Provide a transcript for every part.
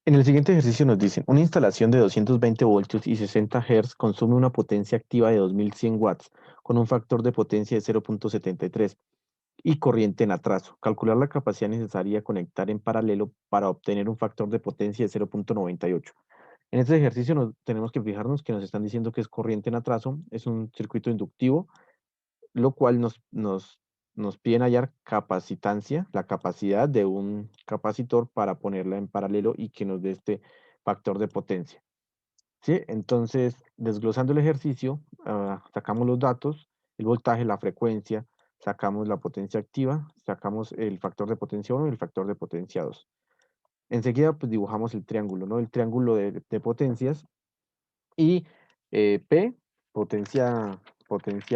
En el siguiente ejercicio nos dicen, una instalación de 220 voltios y 60 Hz consume una potencia activa de 2100 watts con un factor de potencia de 0,73 y corriente en atraso. Calcular la capacidad necesaria a conectar en paralelo para obtener un factor de potencia de 0,98. En este ejercicio tenemos que fijarnos que nos están diciendo que es corriente en atraso, es un circuito inductivo, lo cual nos piden hallar capacitancia, la capacidad de un capacitor para ponerla en paralelo y que nos dé este factor de potencia. ¿Sí? Entonces, desglosando el ejercicio, sacamos los datos, el voltaje, la frecuencia, sacamos la potencia activa, sacamos el factor de potencia 1 y el factor de potencia 2. Enseguida, pues dibujamos el triángulo, ¿no? El triángulo de potencias y P, potencia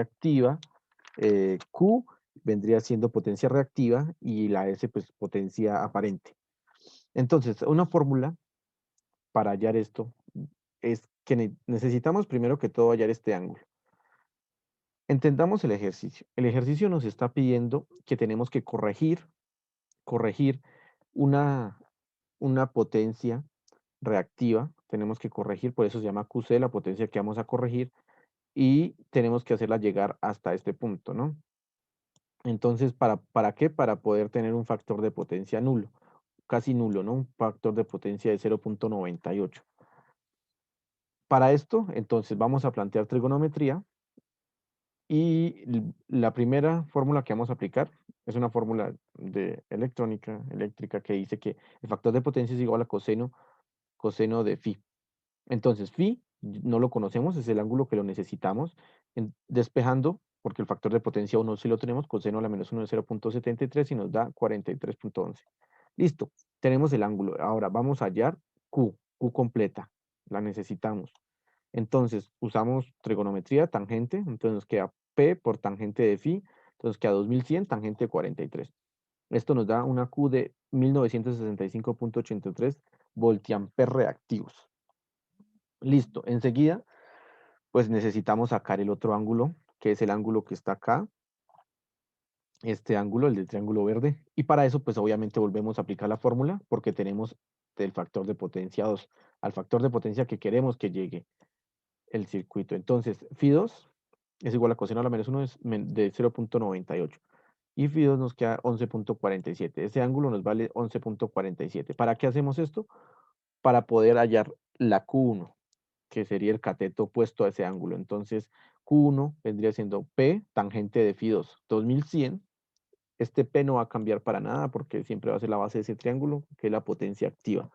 activa, Q vendría siendo potencia reactiva y la S, pues potencia aparente. Entonces, una fórmula para hallar esto es que necesitamos primero que todo hallar este ángulo. Entendamos el ejercicio. El ejercicio nos está pidiendo que tenemos que corregir una, una potencia reactiva. Tenemos que corregir, por eso se llama QC, la potencia que vamos a corregir, y tenemos que hacerla llegar hasta este punto, ¿no? Entonces, ¿para qué? Para poder tener un factor de potencia nulo, casi nulo, ¿no? Un factor de potencia de 0,98. Para esto, entonces, vamos a plantear trigonometría y la primera fórmula que vamos a aplicar es una fórmula de eléctrica, que dice que el factor de potencia es igual a coseno de phi. Entonces, phi no lo conocemos, es el ángulo que lo necesitamos. Despejando, porque el factor de potencia 1 sí lo tenemos, coseno a la menos 1 de 0,73 y nos da 43,11. Listo, tenemos el ángulo. Ahora vamos a hallar Q completa, la necesitamos. Entonces, usamos trigonometría, tangente, entonces nos queda P por tangente de phi, entonces queda 2100, tangente de 43. Esto nos da una Q de 1965,83 voltiamperes reactivos. Listo, enseguida, pues necesitamos sacar el otro ángulo, que es el ángulo que está acá, este ángulo, el del triángulo verde, y para eso, pues obviamente volvemos a aplicar la fórmula, porque tenemos el factor de potencia 2, al factor de potencia que queremos que llegue el circuito. Entonces, phi 2 es igual a coseno a la menos 1 de 0,98. Y phi 2 nos queda 11,47. Ese ángulo nos vale 11,47. ¿Para qué hacemos esto? Para poder hallar la Q1, que sería el cateto opuesto a ese ángulo. Entonces, Q1 vendría siendo P, tangente de phi 2, 2100. Este P no va a cambiar para nada porque siempre va a ser la base de ese triángulo, que es la potencia activa.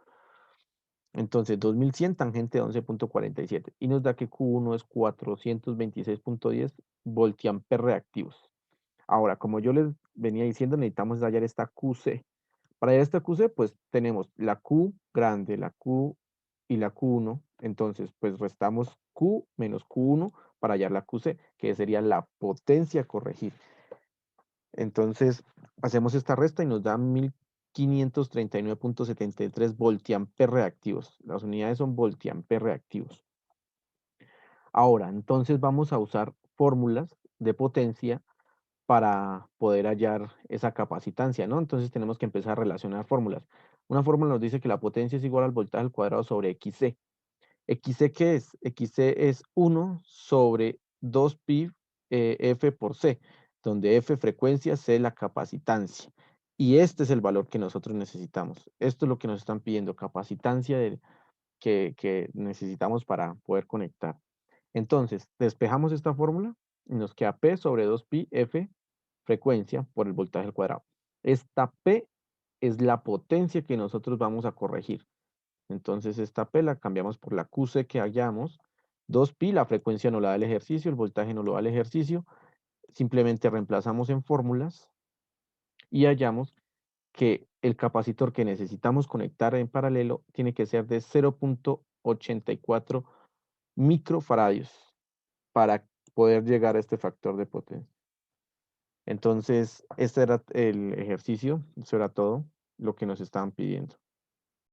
Entonces, 2100 tangente de 11,47 y nos da que Q1 es 426,10 voltiamperes reactivos. Ahora, como yo les venía diciendo, necesitamos hallar esta QC. Para hallar esta QC, pues tenemos la Q grande, la Q y la Q1. Entonces, pues restamos Q menos Q1 para hallar la QC, que sería la potencia a corregir. Entonces, hacemos esta resta y nos da 1539,73 voltiamperes reactivos. Las unidades son voltiamperes reactivos. Ahora, entonces vamos a usar fórmulas de potencia para poder hallar esa capacitancia, ¿no? Entonces tenemos que empezar a relacionar fórmulas. Una fórmula nos dice que la potencia es igual al voltaje al cuadrado sobre XC. ¿XC qué es? XC es 1 sobre 2pi F por C, donde F frecuencia, C la capacitancia. Y este es el valor que nosotros necesitamos. Esto es lo que nos están pidiendo, capacitancia que necesitamos para poder conectar. Entonces, despejamos esta fórmula y nos queda P sobre 2pi F frecuencia por el voltaje al cuadrado. Esta P es la potencia que nosotros vamos a corregir. Entonces esta P la cambiamos por la QC que hallamos. 2pi, la frecuencia no la da el ejercicio, el voltaje no lo da el ejercicio. Simplemente reemplazamos en fórmulas y hallamos que el capacitor que necesitamos conectar en paralelo tiene que ser de 0,84 microfaradios para poder llegar a este factor de potencia. Entonces, este era el ejercicio, eso era todo lo que nos estaban pidiendo.